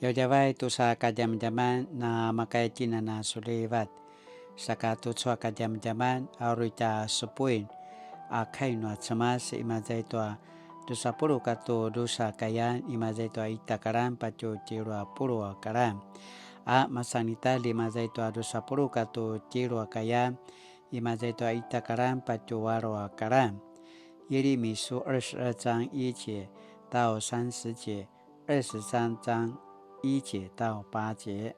Yojawai tusa kajam-jaman na makai cinana sulivat. Saka tutsua kajam-jaman aurita sepuin. Akai no tsama si imazaitua tusa puru katu dusa kayan imazaitua itakaran pacu cirua puru karam. A masanita limazaitua dusa puru katu cirua kayan imazaitua itakaran pacu waro karam.耶利米书22章1节到30节，23章1节到8节。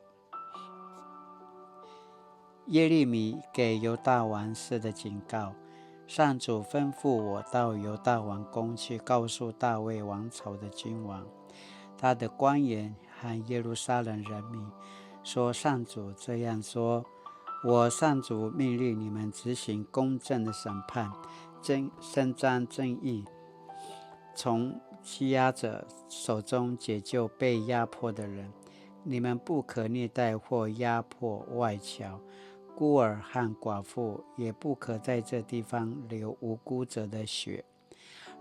耶利米给犹大王式的警告：上主吩咐我到犹大王宫去，告诉大卫王朝的君王、他的官员和耶路撒冷人民，说上主这样说：我上主命令你们执行公正的审判，伸张正义，从欺压者手中解救被压迫的人。你们不可虐待或压迫外侨、孤儿和寡妇，也不可在这地方流无辜者的血。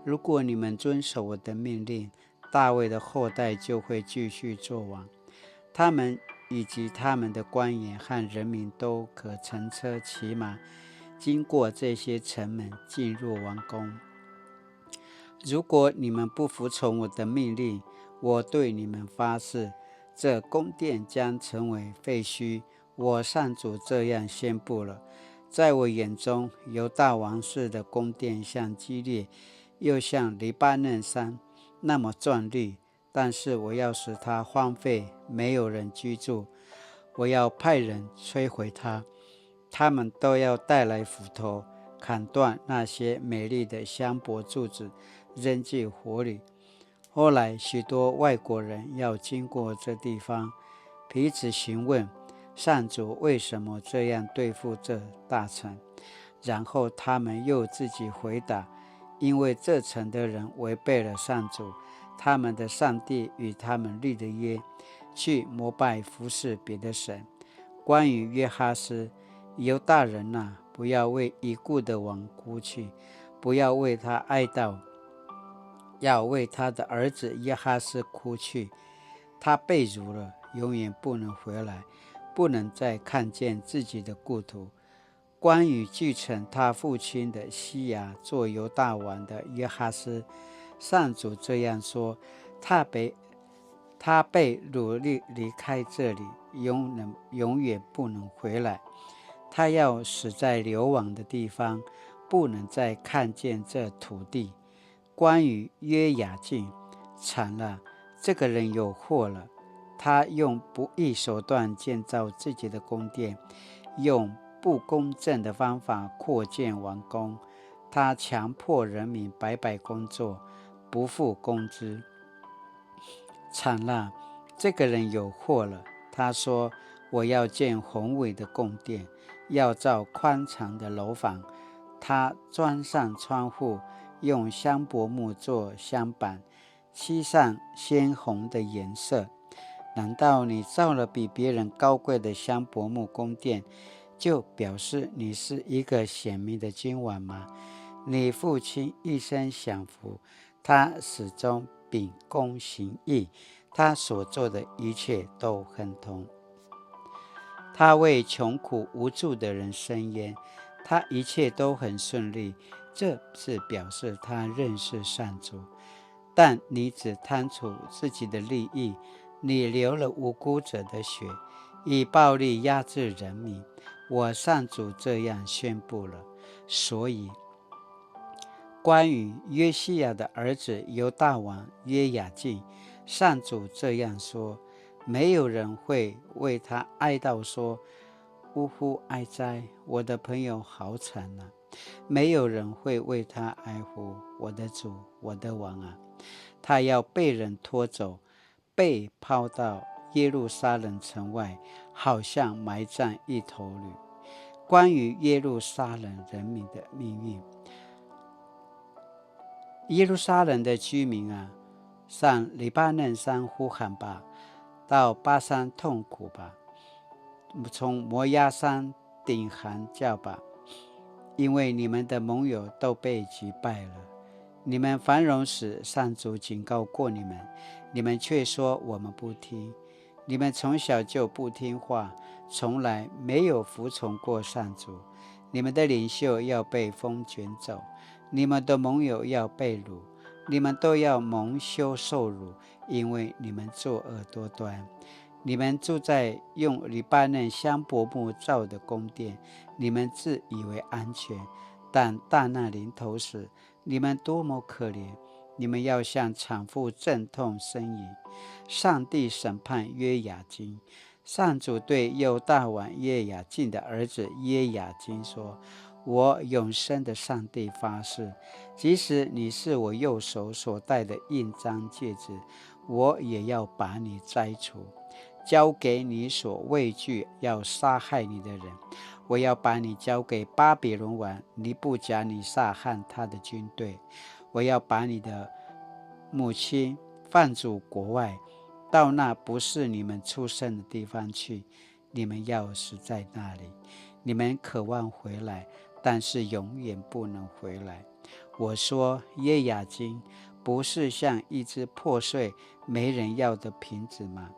如果你们遵守我的命令，大卫的后代就会继续做王，他们以及他们的官员和人民都可乘车骑马，经过这些城门进入王宫。如果你们不服从我的命令，我对你们发誓，这宫殿将成为废墟。我上主这样宣布了。在我眼中，犹大王室的宫殿像基列，又像黎巴嫩山那么壮丽，但是我要使它荒废，没有人居住。我要派人摧毁它，他们都要带来斧头，砍断那些美丽的香柏柱子，扔进火里。后来许多外国人要经过这地方，彼此询问上主为什么这样对付这大城，然后他们又自己回答，因为这城的人违背了上主他们的上帝与他们立的约，去膜拜服侍别的神。关于约哈斯，犹大人啊，不要为已故的王哭泣，不要为他哀悼，要为他的儿子约哈斯哭泣。他被掳了，永远不能回来，不能再看见自己的故土。关于继承他父亲的西亚做犹大王的约哈斯，上主这样说：他被掳离开这里，永远不能回来。他要死在流亡的地方，不能再看见这土地。关于约雅敬，惨了，这个人有祸了。他用不义手段建造自己的宫殿，用不公正的方法扩建王宫。他强迫人民白白工作，不付工资。惨了，这个人有祸了。他说：我要建宏伟的宫殿，要造宽敞的楼房。他装上窗户，用香柏木做香板，漆上鲜红的颜色。难道你造了比别人高贵的香柏木宫殿，就表示你是一个显明的君王吗？你父亲一生享福，他始终秉公行义，他所做的一切都亨通。他为穷苦无助的人伸冤，他一切都很顺利，这是表示他认识上主。但你只贪图自己的利益，你流了无辜者的血，以暴力压制人民。我上主这样宣布了。所以关于约西亚的儿子犹大王约雅敬，上主这样说：没有人会为他哀悼说，呜呼哀哉，我的朋友好惨啊。没有人会为他哀呼，我的主，我的王啊。他要被人拖走，被抛到耶路撒冷城外，好像埋葬一头驴。关于耶路撒冷人民的命运，耶路撒冷的居民啊，上黎巴嫩山呼喊吧，到巴山痛苦吧，从摩押山顶喊叫吧，因为你们的盟友都被击败了。你们繁荣时，上主警告过你们，你们却说我们不听。你们从小就不听话，从来没有服从过上主。你们的领袖要被风卷走，你们的盟友要被掳，你们都要蒙羞受辱，因为你们作恶多端。你们住在用黎巴嫩香柏木造的宫殿，你们自以为安全，但大难临头时，你们多么可怜！你们要向产妇阵痛呻吟。上帝审判约雅斤。上主对犹大王约雅敬的儿子约雅斤说：我永生的上帝发誓，即使你是我右手所戴的印章戒指，我也要把你摘除，交给你所畏惧要杀害你的人。我要把你交给巴比伦王尼布甲尼撒和他的军队。我要把你的母亲放逐国外，到那不是你们出生的地方去，你们要死在那里。你们渴望回来，但是永远不能回来。我说约雅斤不是像一只破碎没人要的瓶子吗？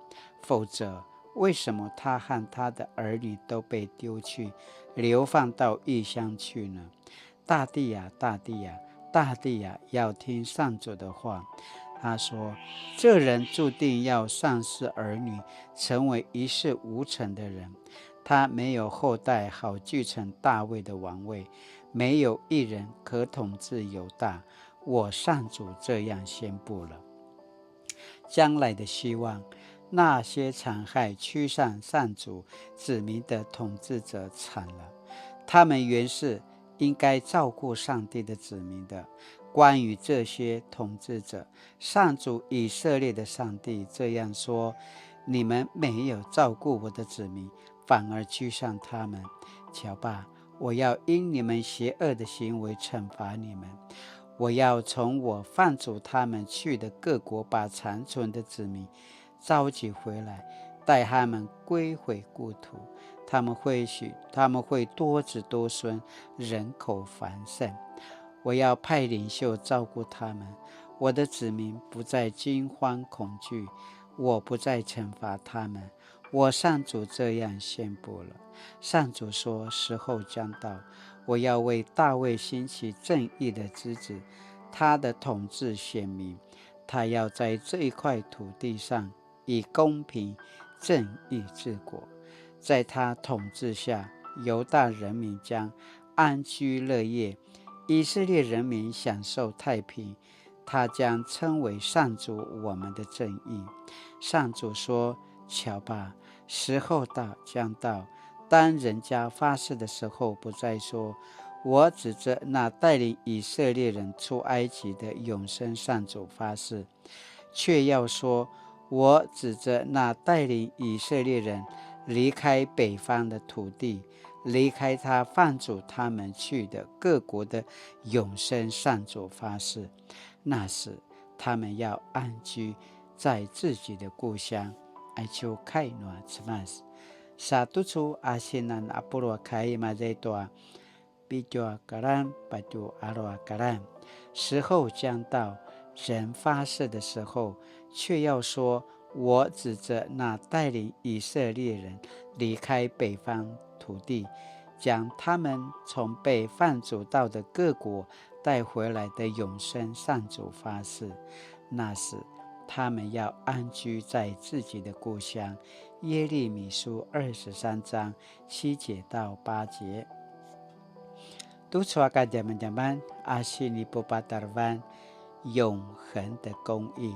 否则为什么他和他的儿女都被丢去，流放到异乡去呢？大地呀，大地呀，大地呀，要听上主的话。他说，这人注定要丧失儿女，成为一事无成的人。他没有后代好继承大卫的王位，没有一人可统治犹大。我上主这样宣布了。将来的希望，那些残害驱散上主子民的统治者惨了，他们原是应该照顾上帝的子民的。关于这些统治者，上主以色列的上帝这样说：你们没有照顾我的子民，反而驱散他们。瞧吧，我要因你们邪恶的行为惩罚你们。我要从我放逐他们去的各国把残存的子民召集回来，带他们归回故土。他们会多子多孙，人口繁盛。我要派领袖照顾他们，我的子民不再惊慌恐惧，我不再惩罚他们。我上主这样宣布了。上主说，时候将到，我要为大卫兴起正义的之子，他的统治显明，他要在这一块土地上以公平正义治国。在他统治下，犹大人民将安居乐业，以色列人民享受太平。他将称为上主我们的正义。上主说，瞧吧，时候将到，当人家发誓的时候，不再说我指着那带领以色列人出埃及的永生上主发誓，却要说我指着那带领以色列人离开北方的土地，离开他放逐他们去的各国的永生上主发誓。那时他们要安居在自己的故乡。爱秋开暖之马斯satu cu asinan apurwa kai mazaitoa bijoa garan baju arwa garan。时候将到，人发誓的时候，却要说我指着那带领以色列人离开北方土地，将他们从被放逐到的各国带回来的永生上主发誓。那时他们要安居在自己的故乡。耶利米书23章7节到8节。读出阿加们讲班阿西尼波巴达湾永恒的公义。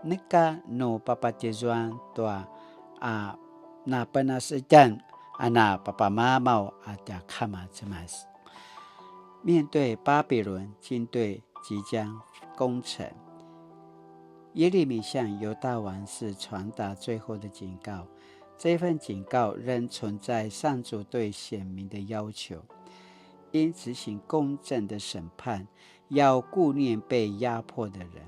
那个努巴巴结专多啊，那本来是讲啊，那爸爸妈妈啊，家看嘛这么事。面对巴比伦军队即将攻城，耶利米向犹大王室传达最后的警告。这份警告仍存在上主对选民的要求，应执行公正的审判，要顾念被压迫的人，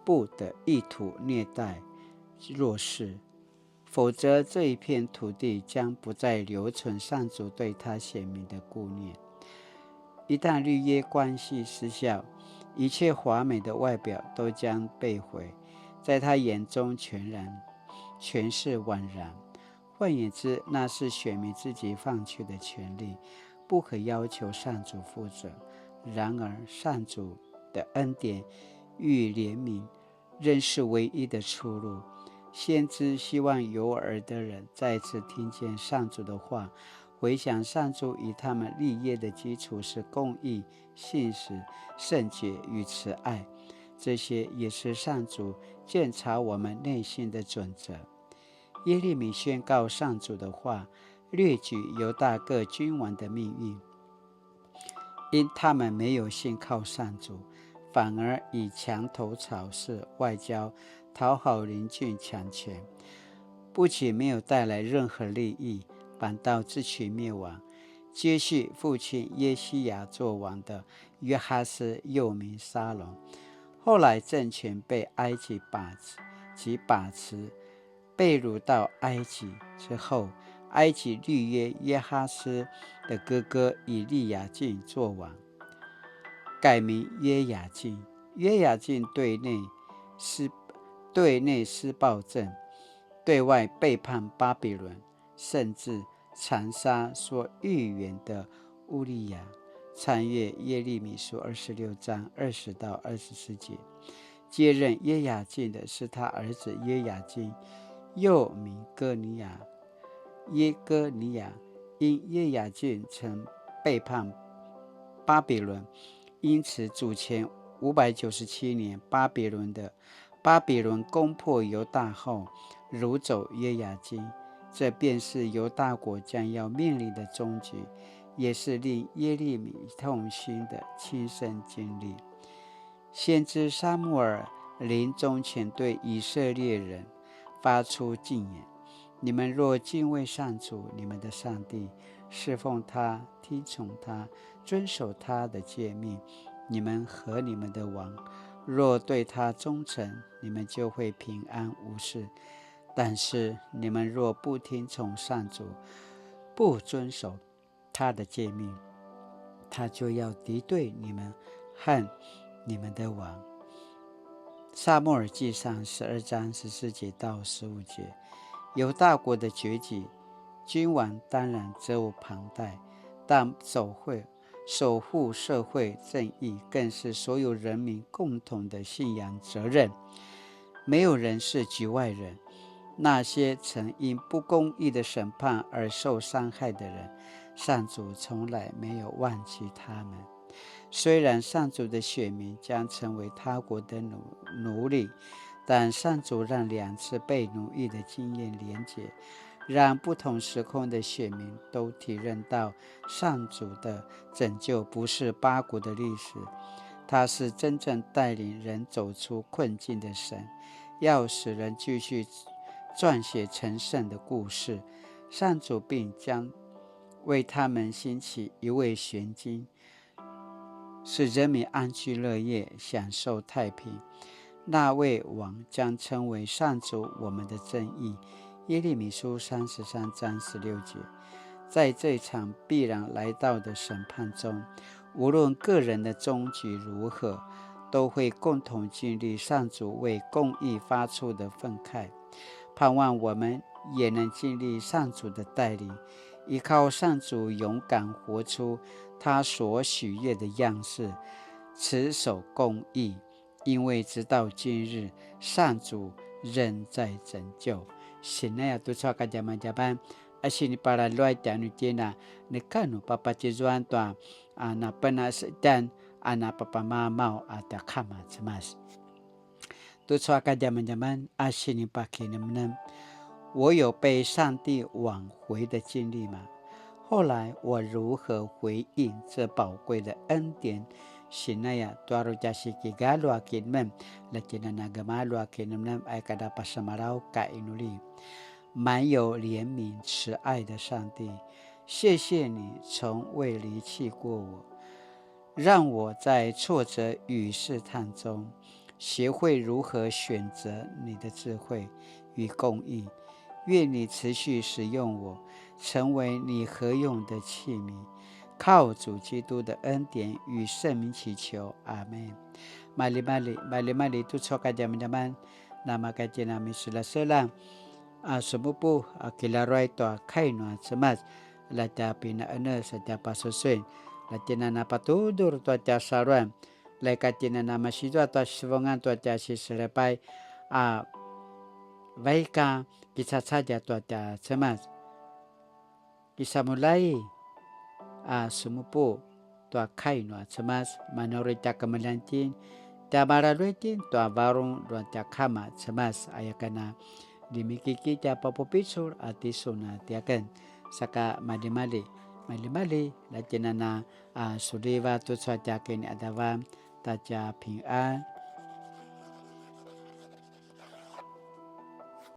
不得意图虐待弱势，否则这一片土地将不再留存上主对他选民的顾念。一旦律约关系失效，一切华美的外表都将被毁，在他眼中全是枉然。换言之，那是选民自己放弃的权利，不可要求上主负责。然而，上主的恩典与怜悯仍是唯一的出路。先知希望有耳的人再次听见上主的话，回想上主以他们立业的基础是公义、信实、圣洁与慈爱，这些也是上主鉴察我们内心的准则。耶利米宣告上主的话，略举犹大各君王的命运，因他们没有信靠上主，反而以墙头草式外交讨好邻居强权，不仅没有带来任何利益，反倒自取灭亡。接续父亲耶西亚做王的约哈斯又名沙龙，后来政权被埃及把持，被掳到埃及之后，埃及立约约哈斯的哥哥以利亚敬做王，改名约雅敬。约雅敬对内施暴政，对外背叛巴比伦，甚至残杀说预言的乌利亚。参阅耶利米书26章20到24节。接任约雅敬的是他儿子约雅敬，又名哥尼亚。因约雅敬曾背叛巴比伦，因此主前597年巴比伦攻破犹大后，掳走约雅敬，这便是犹大国将要面临的终局，也是令耶利米痛心的亲身经历。先知撒母耳临终前对以色列人发出禁言：你们若敬畏上主你们的上帝，侍奉他，听从他，遵守他的诫命，你们和你们的王若对他忠诚，你们就会平安无事。但是你们若不听从上主，不遵守他的诫命，他就要敌对你们和你们的王。撒母耳记上12章14节到15节。犹大国的崛起，君王当然责无旁贷，但守护社会正义更是所有人民共同的信仰责任。没有人是局外人，那些曾因不公义的审判而受伤害的人，上主从来没有忘记他们。虽然上主的选民将成为他国的奴隶，但上主让2次被奴役的经验连结，让不同时空的选民都体认到上主的拯救不是八股的历史，他是真正带领人走出困境的神，要使人继续撰写成圣的故事。上主并将为他们兴起一位玄经，使人民安居乐业，享受太平。那位王将称为上主我们的正义。耶利米书33章16节。在这场必然来到的审判中，无论个人的终局如何，都会共同经历上主为公义发出的愤慨。盼望我们也能经历上主的带领，依靠上主勇敢活出他所许愿的样式，持守公义，因为直到今日，上主仍在拯救。Sinaya tu sa kajaman-jaman asini para loy tanu tina nekanu papa tizuan tua ana penas dan ana papa mamau ata kama cemas tu sa kajaman-jaman asini paki nem 我有被上帝挽回的经历吗？后来我如何回应这宝贵的恩典？Sinaya tuaru jasiki galu akin mem lakina nagamalu akin mem ay kada pasamarau ka inuli。满有怜悯慈爱的上帝，谢谢你从未离弃过我，让我在挫折与试探中学会如何选择你的智慧与公义。愿你持续使用我，成为你合用的器皿。靠主基督的恩典与圣名祈求，阿们。Mali-mali tu soka jaman-jaman nama kaji nami sula-sula sumupu kilaroy to kaino semas la ta pina sa ta pasosuen la tina na patudur to ta saruan la katina na masido to sivongan to ta sisrepai baika bisa saja to ta semas bisa mulai sumupu to kaino semas manorita kemelantin ta baraluitin to barung do ta kama semas ayakana dimikiki ta papopisur atisuna tiaken saka mali-mali latina na sudiva tu sa tiaken adavam ta cha ping